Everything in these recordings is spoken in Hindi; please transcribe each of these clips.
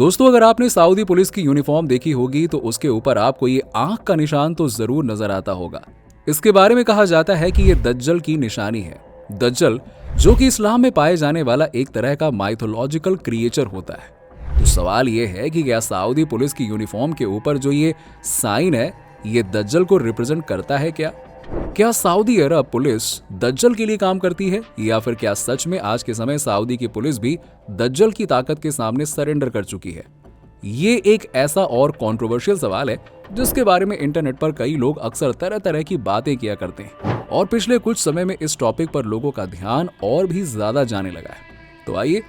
दोस्तों, अगर आपने सऊदी पुलिस की यूनिफॉर्म देखी होगी तो उसके ऊपर आपको ये आंख का निशान तो जरूर नजर आता होगा। इसके बारे में कहा जाता है कि ये दज्जल की निशानी है। दज्जल जो कि इस्लाम में पाए जाने वाला एक तरह का माइथोलॉजिकल क्रिएचर होता है। तो सवाल ये है कि क्या सऊदी पुलिस की यूनिफॉर्म के ऊपर जो ये साइन है ये दज्जल को रिप्रेजेंट करता है क्या सऊदी अरब पुलिस दज्जल के लिए काम करती है, या फिर क्या सच में आज के समय सऊदी की पुलिस भी दज्जल की ताकत के सामने सरेंडर कर चुकी है? ये एक ऐसा और कंट्रोवर्शियल सवाल है जिसके बारे में इंटरनेट पर कई लोग अक्सर तरह तरह की बातें किया करते हैं और पिछले कुछ समय में इस टॉपिक पर लोगों का ध्यान और भी ज्यादा जाने लगा है। तो आइए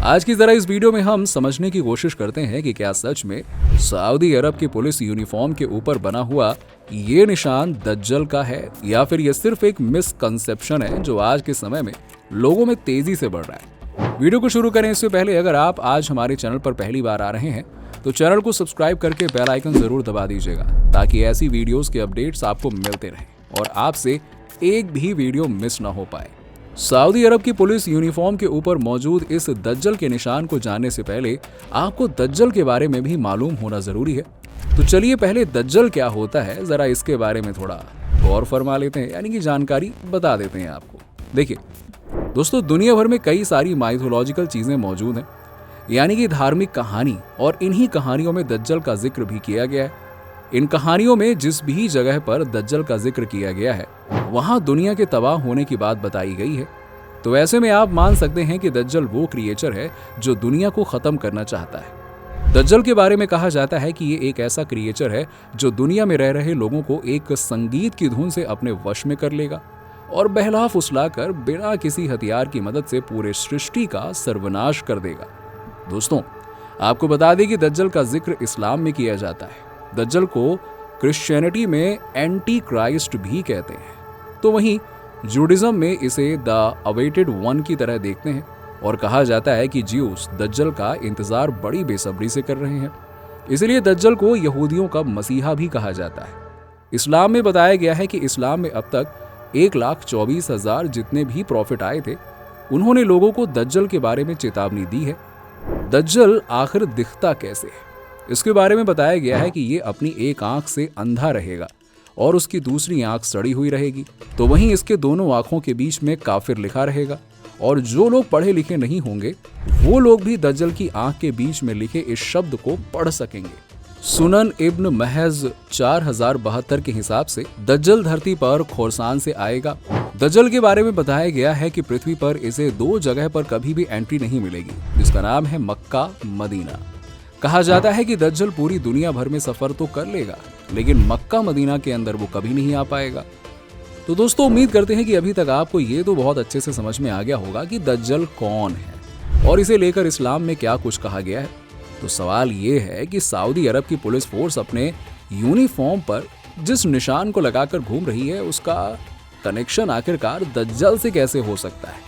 आज की जरा इस वीडियो में हम समझने की कोशिश करते हैं कि क्या सच में सऊदी अरब की पुलिस यूनिफॉर्म के ऊपर बना हुआ ये निशान दज्जल का है, या फिर ये सिर्फ एक मिसकंसेप्शन है जो आज के समय में लोगों में तेजी से बढ़ रहा है। वीडियो को शुरू करें इससे पहले अगर आप आज हमारे चैनल पर पहली बार आ रहे हैं तो चैनल को सब्सक्राइब करके बेल आइकन जरूर दबा दीजिएगा ताकि ऐसी वीडियोस के अपडेट्स आपको मिलते रहें और आपसे एक भी वीडियो मिस ना हो पाए। सऊदी अरब की पुलिस यूनिफॉर्म के ऊपर मौजूद इस दज्जल के निशान को जानने से पहले आपको दज्जल के बारे में भी मालूम होना जरूरी है। तो चलिए पहले दज्जल क्या होता है जरा इसके बारे में थोड़ा गौर फरमा लेते हैं, यानी कि जानकारी बता देते हैं आपको। देखिए दोस्तों, दुनिया भर में कई सारी माइथोलॉजिकल चीजें मौजूद हैं, यानी कि धार्मिक कहानी, और इन्हीं कहानियों में दज्जल का जिक्र भी किया गया है। इन कहानियों में जिस भी जगह पर दज्जल का जिक्र किया गया है वहां दुनिया के तबाह होने की बात बताई गई है। तो ऐसे में आप मान सकते हैं कि दज्जल वो क्रिएचर है जो दुनिया को खत्म करना चाहता है। दज्जल के बारे में कहा जाता है कि ये एक ऐसा क्रिएचर है जो दुनिया में रह रहे लोगों को एक संगीत की धुन से अपने वश में कर लेगा और बहला फुसला कर बिना किसी हथियार की मदद से पूरे सृष्टि का सर्वनाश कर देगा। दोस्तों, आपको बता दें कि दज्जल का जिक्र इस्लाम में किया जाता है। दज्जल को क्रिश्चियनिटी में एंटी क्राइस्ट भी कहते हैं, तो वहीं जूडिज्म में इसे द अवेटेड वन की तरह देखते हैं और कहा जाता है कि ज्यूस दज्जल का इंतजार बड़ी बेसब्री से कर रहे हैं। इसलिए दज्जल को यहूदियों का मसीहा भी कहा जाता है। इस्लाम में बताया गया है कि इस्लाम में अब तक 1,24,000 जितने भी प्रॉफिट आए थे उन्होंने लोगों को दज्जल के बारे में चेतावनी दी है। दज्जल आखिर दिखता कैसे है इसके बारे में बताया गया है कि ये अपनी एक आंख से अंधा रहेगा और उसकी दूसरी आंख सड़ी हुई रहेगी, तो वहीं इसके दोनों आंखों के बीच में काफिर लिखा रहेगा। और जो लोग पढ़े लिखे नहीं होंगे वो लोग भी दज्जल की आंख के बीच में लिखे इस शब्द को पढ़ सकेंगे। सुनन इब्न महज 4072 के हिसाब से दज्जल धरती पर खोरसान से आएगा। दज्जल के बारे में बताया गया है कि पृथ्वी पर इसे 2 जगह पर कभी भी एंट्री नहीं मिलेगी, जिसका नाम है मक्का, मदीना। कहा जाता है कि दज्जल पूरी दुनिया भर में सफर तो कर लेगा लेकिन मक्का मदीना के अंदर वो कभी नहीं आ पाएगा। तो दोस्तों, उम्मीद करते हैं कि अभी तक आपको ये तो बहुत अच्छे से समझ में आ गया होगा कि दज्जल कौन है और इसे लेकर इस्लाम में क्या कुछ कहा गया है। तो सवाल ये है कि सऊदी अरब की पुलिस फोर्स अपने यूनिफॉर्म पर जिस निशान को लगाकर घूम रही है उसका कनेक्शन आखिरकार दज्जल से कैसे हो सकता है?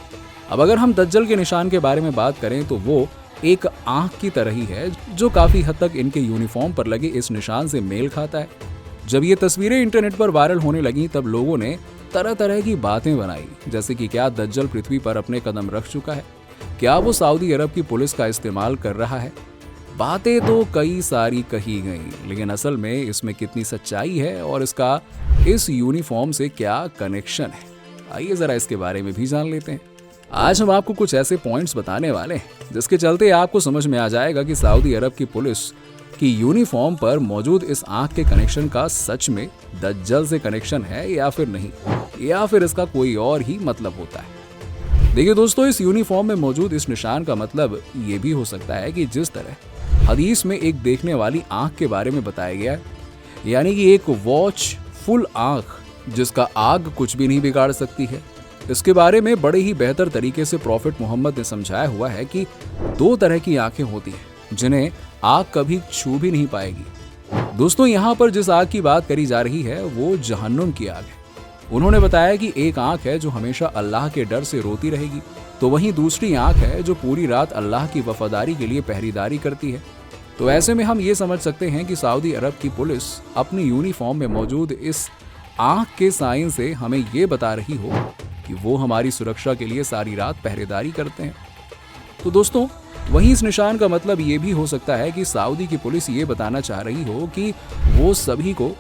अब अगर हम दज्जल के निशान के बारे में बात करें तो वो एक आंख की तरह ही है जो काफी हद तक इनके यूनिफॉर्म पर लगे इस निशान से मेल खाता है। जब ये तस्वीरें इंटरनेट पर वायरल होने लगी तब लोगों ने तरह तरह की बातें बनाई, जैसे कि क्या दज्जल पृथ्वी पर अपने कदम रख चुका है, क्या वो सऊदी अरब की पुलिस का इस्तेमाल कर रहा है। बातें तो कई सारी कही गई, लेकिन असल में इसमें कितनी सच्चाई है और इसका इस यूनिफॉर्म से क्या कनेक्शन है, आइए जरा इसके बारे में भी जान लेते हैं। आज हम आपको कुछ ऐसे पॉइंट्स बताने वाले हैं जिसके चलते आपको समझ में आ जाएगा कि सऊदी अरब की पुलिस की यूनिफॉर्म पर मौजूद इस आंख के कनेक्शन का सच में दज्जल से कनेक्शन है या फिर नहीं, या फिर इसका कोई और ही मतलब होता है। देखिए दोस्तों, इस यूनिफॉर्म में मौजूद इस निशान का मतलब ये भी हो सकता है कि जिस तरह हदीस में एक देखने वाली आंख के बारे में बताया गया है, यानी कि एक वॉच फुल आंख जिसका आग कुछ भी नहीं बिगाड़ सकती है। इसके बारे में बड़े ही बेहतर तरीके से प्रॉफिट मोहम्मद ने समझाया हुआ है कि 2 तरह की आंखें होती हैं जिन्हें आग कभी छू भी नहीं पाएगी। दोस्तों, यहाँ पर जिस आग की बात करी जा रही है वो जहन्नुम की आग है। उन्होंने बताया कि एक आंख है जो हमेशा अल्लाह के डर से रोती रहेगी, तो वहीं दूसरी आंख है जो पूरी रात अल्लाह की वफादारी के लिए पहरेदारी करती है। तो ऐसे में हम ये समझ सकते हैं कि सऊदी अरब की पुलिस अपनी यूनिफॉर्म में मौजूद इस आंख के साइन से हमें ये बता रही हो कि वो हमारी सुरक्षा के लिए सारी रात पहरेदारी करते हैं। तो दोस्तों, वहीं इस निशान का मतलब ये भी हो सकता है कि सऊदी की पुलिस ये बताना चाह रही हो कि वो सभी को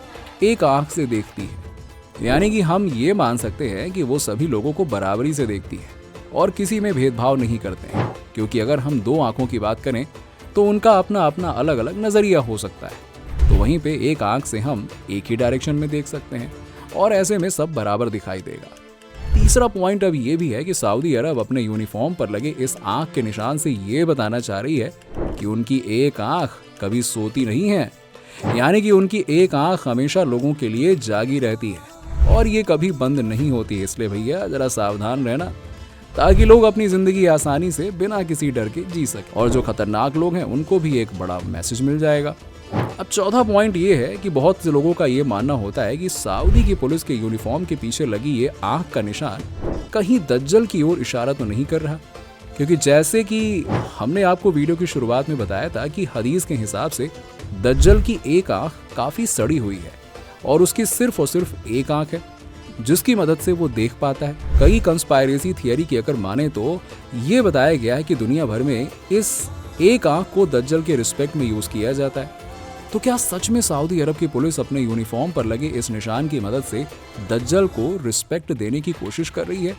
एक आंख से देखती है। यानी कि हम ये मान सकते हैं कि वो सभी लोगों को बराबरी से देखती है और किसी में भेदभाव नहीं करते हैं, क्योंकि अगर हम दो आंखों की बात करें तो उनका अपना अपना अलग अलग नजरिया हो सकता है। तो वहीं पे एक आंख से हम एक ही डायरेक्शन में देख सकते हैं और ऐसे में सब बराबर दिखाई देगा। तीसरा पॉइंट अब ये भी है कि सऊदी अरब अपने यूनिफॉर्म पर लगे इस आंख के निशान से ये बताना चाह रही है कि उनकी एक आंख कभी सोती नहीं है। यानी कि उनकी एक आंख हमेशा लोगों के लिए जागी रहती है और ये कभी बंद नहीं होती। इसलिए भैया जरा सावधान रहना, ताकि लोग अपनी जिंदगी आसानी से बिना किसी डर के जी सकें और जो खतरनाक लोग हैं उनको भी एक बड़ा मैसेज मिल जाएगा। अब चौथा पॉइंट ये है कि बहुत से लोगों का ये मानना होता है कि सऊदी की पुलिस के यूनिफॉर्म के पीछे लगी ये आंख का निशान कहीं दज्जल की ओर इशारा तो नहीं कर रहा, क्योंकि जैसे कि हमने आपको वीडियो की शुरुआत में बताया था कि हदीस के हिसाब से दज्जल की एक आंख काफी सड़ी हुई है और उसकी सिर्फ और सिर्फ एक आंख है जिसकी मदद से वो देख पाता है। कई कंस्पायरेसी थियरी की अगर माने तो ये बताया गया है कि दुनिया भर में इस एक आंख को दज्जल के रिस्पेक्ट में यूज किया जाता है। तो क्या सच में सऊदी अरब की पुलिस अपने यूनिफॉर्म पर लगे इस निशान की मदद से दज्जल को रिस्पेक्ट देने की कोशिश कर रही है?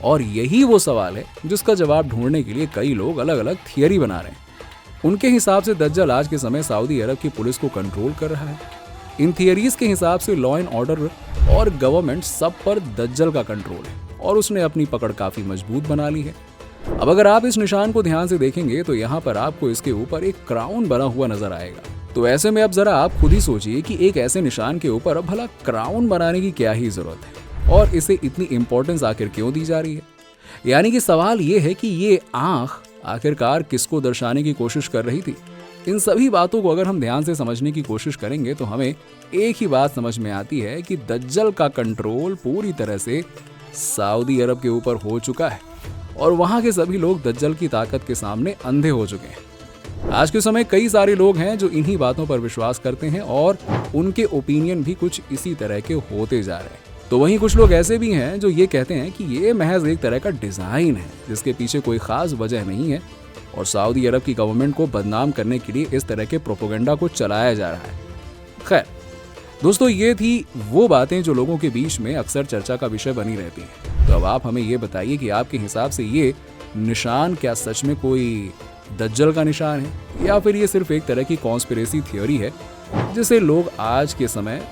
और यही वो सवाल है जिसका जवाब ढूंढने के लिए कई लोग अलग अलग थियरी बना रहे हैं। उनके हिसाब से दज्जल आज के समय सऊदी अरब की पुलिस को कंट्रोल कर रहा है। इन थियरीज के हिसाब से लॉ एंड ऑर्डर और गवर्नमेंट सब पर दज्जल का कंट्रोल है और उसने अपनी पकड़ काफी मजबूत बना ली है। अब अगर आप इस निशान को ध्यान से देखेंगे तो यहाँ पर आपको इसके ऊपर एक क्राउन बना हुआ नजर आएगा। तो ऐसे में अब जरा आप खुद ही सोचिए कि एक ऐसे निशान के ऊपर अब भला क्राउन बनाने की क्या ही जरूरत है और इसे इतनी इंपॉर्टेंस आखिर क्यों दी जा रही है। यानी कि सवाल ये है कि ये आंख आखिरकार किसको दर्शाने की कोशिश कर रही थी। इन सभी बातों को अगर हम ध्यान से समझने की कोशिश करेंगे तो हमें एक ही बात समझ में आती है कि दज्जल का कंट्रोल पूरी तरह से सऊदी अरब के ऊपर हो चुका है और वहां के सभी लोग दज्जल की ताकत के सामने अंधे हो चुके हैं। आज के समय कई सारे लोग हैं जो इन्हीं बातों पर विश्वास करते हैं और उनके ओपिनियन भी कुछ इसी तरह के होते जा रहे हैं। तो वहीं कुछ लोग ऐसे भी हैं जो ये कहते हैं कि ये महज एक तरह का डिजाइन है जिसके पीछे कोई खास वजह नहीं है और सऊदी अरब की गवर्नमेंट को बदनाम करने के लिए इस तरह के प्रोपेगेंडा को चलाया जा रहा है। खैर दोस्तों, ये थी वो बातें जो लोगों के बीच में अक्सर चर्चा का विषय बनी रहती हैं। तो अब आप हमें ये बताइए कि आपके हिसाब से ये निशान क्या सच में कोई दज्जल का निशान है या फिर ये सिर्फ एक तरह की कॉन्स्पिरेसी थियोरी है जिसे लोग आज के समय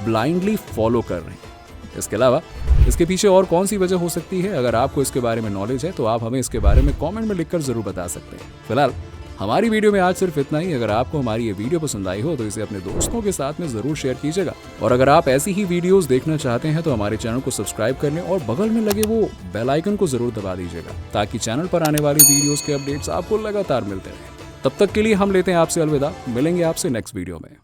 ब्लाइंडली फॉलो कर रहे हैं। इसके अलावा इसके पीछे और कौन सी वजह हो सकती है? अगर आपको इसके बारे में नॉलेज है तो आप हमें इसके बारे में कमेंट में लिखकर जरूर बता सकते हैं। फिलहाल हमारी वीडियो में आज सिर्फ इतना ही। अगर आपको हमारी ये वीडियो पसंद आई हो तो इसे अपने दोस्तों के साथ में जरूर शेयर कीजिएगा और अगर आप ऐसी ही वीडियोस देखना चाहते हैं तो हमारे चैनल को सब्सक्राइब कर लें और बगल में लगे वो बेल आइकन को जरूर दबा दीजिएगा ताकि चैनल पर आने वाली वीडियोस के अपडेट्स आपको लगातार मिलते रहें। तब तक के लिए हम लेते हैं आपसे अलविदा। मिलेंगे आपसे नेक्स्ट वीडियो में।